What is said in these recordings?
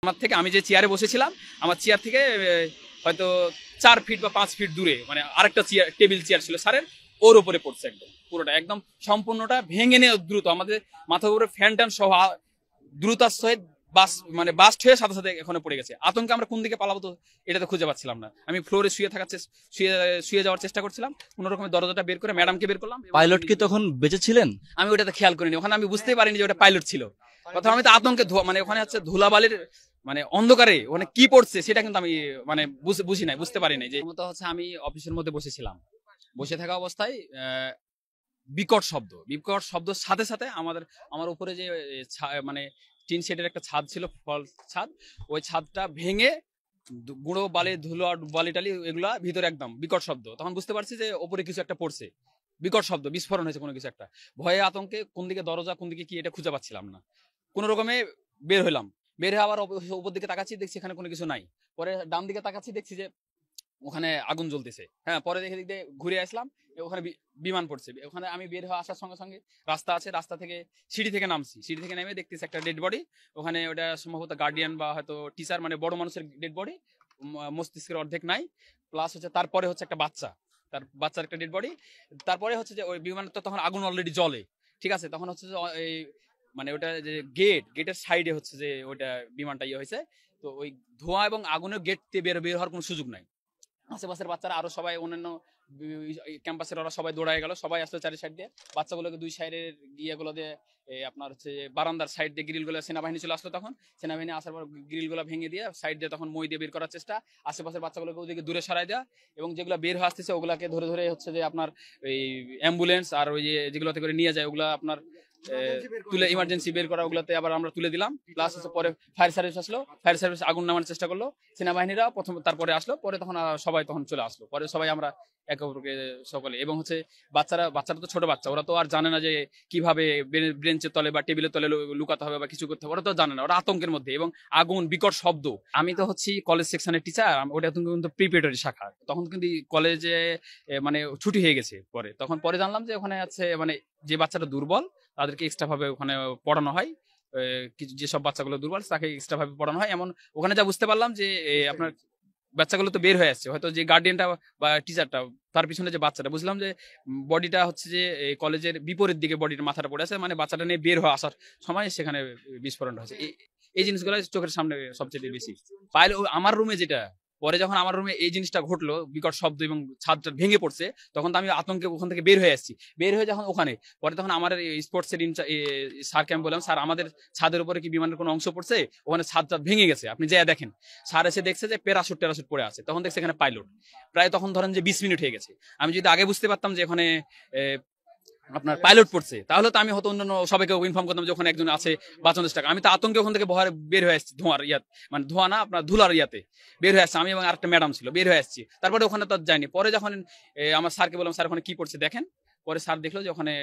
আমার থেকে আমি যে চেয়ারে বসেছিলাম আমার চেয়ার থেকে হয়তো 4 ফিট বা 5 ফিট দূরে মানে আরেকটা চেয়ার টেবিল চেয়ার ছিল স্যারের, ওর উপরে পড়ছে একদম পুরোটা একদম সম্পূর্ণটা ভেঙে নিয়ে দ্রুত আমাদের মাথার উপরে ফ্যান ট্যান সহ দ্রুতার সহিত বাস মানে বাস্ট হয়ে সাথে সাথে এখানে পড়ে গেছে। আতঙ্কে আমরা কোন দিকে পালাবো তো এটা তো খুঁজে পাচ্ছিলাম না। আমি ফ্লোরে শুয়ে থাকার শুয়ে শুয়ে যাওয়ার চেষ্টা করছিলাম, কোন রকমের দরজাটা বের করে ম্যাডামকে বের করলাম। পাইলট কি তখন বেঁচে ছিলেন? আমি ওটাতে খেয়াল করিনি, ওখানে আমি বুঝতেই পারিনি যে ওটা পাইলট ছিল। প্রথমে আমি তো আতঙ্কে মানে ওখানে হচ্ছে ধুলাবালির মানে অন্ধকারে ওখানে কি পড়ছে সেটা কিন্তু আমি মানে বুঝি নাই, বুঝতে পারি নাই। যে মতো হচ্ছে আমি অফিসের মধ্যে বসেছিলাম, বসে থাকা অবস্থায় বিকট শব্দ সাথে সাথে আমার উপরে যে মানে টিন শেডের একটা ছাদ ছিল, ফল ছাদ, ওই ছাদটা ভেঙে গুঁড়ো বালি ধুলো বালি টালি এগুলা ভিতরে একদম বিকট শব্দ। তখন বুঝতে পারছি যে ওপরে কিছু একটা পড়ছে, বিকট শব্দ, বিস্ফোরণ হয়েছে কোনো কিছু একটা। ভয়ে আতঙ্কে কোন দিকে দরজা কোন দিকে কি এটা খুঁজে পাচ্ছিলাম না। কোন রকমে বের হলাম, বের হয়ে আবার উপর দিকে তাকাচ্ছি, দেখছি এখানে কোনো কিছু নাই। পরে ডান দিকে তাকাচ্ছি, দেখছি যে ওখানে আগুন জ্বলতেছে। হ্যাঁ, পরে দেখে দিকে ঘুরে আসলাম, ওখানে বিমান পড়ছে। ওখানে আমি বের হয়ে আসার সঙ্গে সঙ্গে রাস্তা আছে, রাস্তা থেকে সিঁড়ি থেকে নামছি, সিঁড়ি থেকে নেমে দেখতেছি একটা ডেড বডি। ওখানে ওটা সম্ভবত গার্ডিয়ান বা হয়তো টিচার মানে বড় মানুষের ডেড বডি, মস্তিষ্কের অর্ধেক নাই। প্লাস হচ্ছে তারপরে হচ্ছে একটা বাচ্চা, তার বাচ্চার একটা ডেড বডি। তারপরে হচ্ছে যে ওই বিমানের তো তখন আগুন অলরেডি জ্বলে, ঠিক আছে। তখন হচ্ছে যে এই মানে ওটা যে গেটের সাইডে হচ্ছে যে ওইটা বিমানটা ইয়ে হয়েছে। তো ওই ধোঁয়া এবং আগুনের গেট দিয়ে বের হওয়ার কোনো সুযোগ নাই। আশেপাশের বাচ্চারা আরো সবাই অন্যান্য ক্যাম্পাসের ওরা সবাই দৌড়ায় গেল, সবাই আসলো চারি সাইড দিয়ে। বাচ্চাগুলোকে দুই সাইডের ইয়েগুলো দিয়ে আপনার হচ্ছে বারান্দার সাইড দিয়ে গ্রিল গুলো, সেনাবাহিনী চলে আসলো তখন। সেনাবাহিনী আসার পর গ্রিল গুলো ভেঙে দিয়ে সাইড দিয়ে তখন মই দিয়ে বের করার চেষ্টা, আশেপাশের বাচ্চাগুলোকে ওদিকে দূরে সরাই দেওয়া, এবং যেগুলো বের হয়ে আসতেছে ওগুলাকে ধরে ধরে হচ্ছে যে আপনার এই অ্যাম্বুলেন্স আর ওই যেগুলোতে করে নিয়ে যায় ওগুলা আপনার তুলে ইমার্জেন্সি বের করা, ওগুলাতে আবার আমরা তুলে দিলাম। প্লাস হচ্ছে পরে ফায়ার সার্ভিস আসলো, ফায়ার সার্ভিস আগুন নামানোর চেষ্টা করলো, সেনাবাহিনীরা প্রথম তারপরে আসলো, পরে তখন সবাই তখন চলে আসলো, পরে সবাই আমরা একে অপরকে সকলে। এবং হচ্ছে বাচ্চারা তো ছোট বাচ্চা, ওরা তো আর জানে না যে কিভাবে বেঞ্চের তলে বা টেবিলের তলে লুকাতে হবে বা কিছু করতে হবে, ওরা তো জানে না, ওরা আতঙ্কের মধ্যে। এবং আগুন, বিকট শব্দ। আমি তো হচ্ছি কলেজ সেকশনের টিচার, ওটা কিন্তু প্রিপারেটরি শাখা, তখন কিন্তু কলেজে মানে ছুটি হয়ে গেছে। পরে জানলাম যে ওখানে আছে মানে যে বাচ্চাটা দুর্বল তাদেরকে এক্সট্রা ভাবে ওখানে পড়ানো হয়, কিছু যেসব বাচ্চাগুলো দুর্বল তাকে এক্সট্রা ভাবে পড়ানো হয়। এমন ওখানে যা বুঝতে পারলাম যে আপনার বাচ্চাগুলো তো বের হয়ে আসছে, হয়তো যে গার্ডিয়ানটা বা টিচারটা তার পিছনে যে বাচ্চাটা, বুঝলাম যে বডিটা হচ্ছে যে কলেজের বিপরীত দিকে বডির মাথাটা পড়ে আছে, মানে বাচ্চাটা নিয়ে বের হয়ে আসার সময় সেখানে বিস্ফোরণ হয়েছে। এই জিনিসগুলো চোখের সামনে সবচেয়ে বেশি পাইলে। আমার রুমে যেটা পরে যখন আমার রুমে এই জিনিসটা ঘটলো, বিকট শব্দ এবং ছাদটা ভেঙে পড়ছে, তখন তো আমি আতঙ্কে ওখান থেকে বের হয়ে আসছি। বের হয়ে যখন ওখানে পরে তখন আমার স্পোর্টসের স্যারকে আমি বললাম, স্যার আমাদের ছাদের উপরে কি বিমানের কোনো অংশ পড়ছে? ওখানে ছাদটা ভেঙে গেছে, আপনি যা দেখেন। স্যার এসে দেখছে যে প্যারাশুট পড়ে আছে, তখন দেখছে এখানে পাইলট। প্রায় তখন ধরেন যে 20 মিনিট হয়ে গেছে। আমি যদি আগে বুঝতে পারতাম যে এখানে আপনার পাইলট পড়ছে, তাহলে তো আমি হয়তো অন্যান্য সবাইকে ইনফর্ম করতাম যে ওখানে একজন আছে, বাঁচানোর চেষ্টা। আমি তো আতঙ্কে ওখান থেকে বের হয়ে আসছি, ধোঁয়ার মানে ধোঁয়া না আপনার ধুলার বের হয়ে আসছে। আমি এবং আরেকটা ম্যাডাম ছিল, বের হয়ে আসছি। তারপরে ওখানে তো যায়নি। পরে যখন আমার স্যারকে বললাম, স্যার ওখানে কি পড়ছে দেখেন। পরে স্যার দেখলো যে ওখানে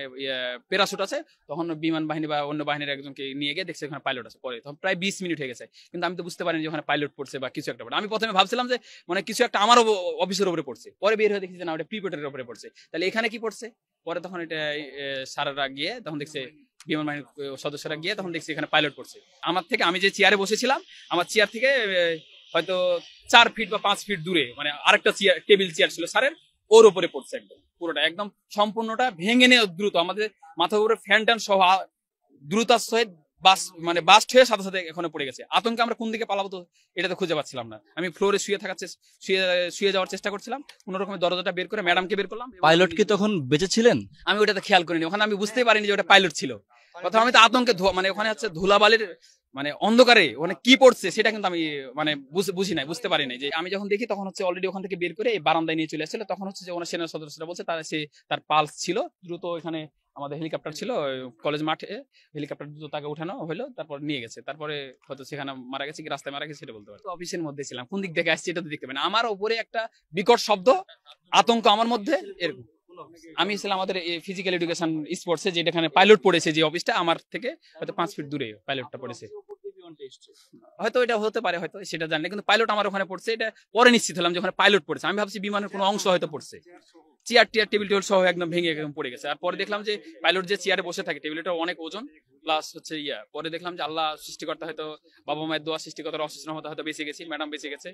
প্যারাশুট আছে, তখন বিমান বাহিনী বা অন্য বাহিনীর একজনকে নিয়ে গিয়ে দেখছে ওখানে পাইলট আছে। পরে তখন প্রায় 20 মিনিট হয়ে গেছে, কিন্তু আমি তো বুঝতে পারিনি যে ওখানে পাইলট পড়ছে বা কিছু একটা পড়ে। আমি প্রথমে ভাবছিলাম যে মানে কিছু একটা আমার অফিসের উপরে পড়ছে, পরে বের হয়ে দেখছি যে না, ওটা প্রিপেটারের উপরে পড়ছে। তাহলে এখানে কি পড়ছে? পরে তখন এটা স্যাররা গিয়ে তখন দেখছে, বিমান বাহিনীর সদস্যরা গিয়ে তখন দেখছি এখানে পাইলট পড়ছে। আমার থেকে আমি যে চেয়ারে বসেছিলাম আমার চেয়ার থেকে হয়তো 4 ফিট বা 5 ফিট দূরে মানে আরেকটা টেবিল চেয়ার ছিল স্যারের, ওর উপরে পড়ছে একদম পুরোটা একদম সম্পূর্ণটা ভেঙে নিয়ে দ্রুত আমাদের মাথার উপরে ফ্যান ট্যান সহ দ্রুতার সহিত বাস্ট হয়ে সাথে সাথে এখানে পড়ে গেছে। আতঙ্কে আমরা কোন দিকে পালাবো তো এটা তো খুঁজে পাচ্ছিলাম না। আমি ফ্লোরে শুয়ে যাওয়ার চেষ্টা করছিলাম, কোন রকমের দরজাটা বের করে ম্যাডামকে বের করলাম। পাইলট কি তখন বেঁচে ছিলেন? আমি ওটাতে খেয়াল করিনি, ওখানে আমি বুঝতেই পারিনি যে ওটা পাইলট ছিল। প্রথমে আমি তো আতঙ্কে মানে ওখানে হচ্ছে ধুলাবালির মানে অন্ধকারে ওখানে কি পড়ছে সেটা কিন্তু আমি মানে বুঝি নাই, বুঝতে পারি নাই। যে আমি যখন দেখি তখন হচ্ছে অলরেডি ওখান থেকে বের করে এই বারান্দায় নিয়ে চলে আসছিল। তখন হচ্ছে যে ওনার সেনা সদস্যরা বলছে তার পালস ছিল, দ্রুত এখানে আমাদের হেলিকপ্টার ছিল কলেজ মাঠে, হেলিকপ্টার দ্রুত তাকে উঠানো হলো, তারপর নিয়ে গেছে। তারপরে হয়তো সেখানে মারা গেছে কি রাস্তায় মারা গেছে সেটা বলতে পারি। অফিসের মধ্যে ছিলাম, কোন দিক থেকে আসছে এটা তো দেখতে পাই না। আমার উপরে একটা বিকট শব্দ, আতঙ্ক আমার মধ্যে এরকম। আমি ছিলাম আমাদের ফিজিক্যাল এডুকেশন স্পোর্টসে, যেটা এখানে পাইলট পড়েছে, যে অফিসটা আমার থেকে হয়তো 5 ফিট দূরে পাইলটটা পড়েছে। হয়তো এটা হতে পারে, হয়তো সেটা জানি না, কিন্তু পাইলট আমার ওখানে পড়ছে। এটা পরে নিশ্চিত হলাম যে ওখানে পাইলট পড়েছে। আমি ভাবছি বিমানের কোনো অংশ হয়তো পড়ছে। চেয়ার টিয়ার টেবিল টেবিল সহ একদম ভেঙে একদম পড়ে গেছে। আর পরে দেখলাম যে পাইলট যে চেয়ারে বসে থাকে, টেবিলটা অনেক ওজন, প্লাস হচ্ছে পরে দেখলাম যে আল্লাহ সৃষ্টিকর্তা হয়তো বাবা মায়ের দোয়া, সৃষ্টিকর্তার অশেষ রহমতে হয়তো বেঁচে গেছি, ম্যাডাম বেঁচে গেছে।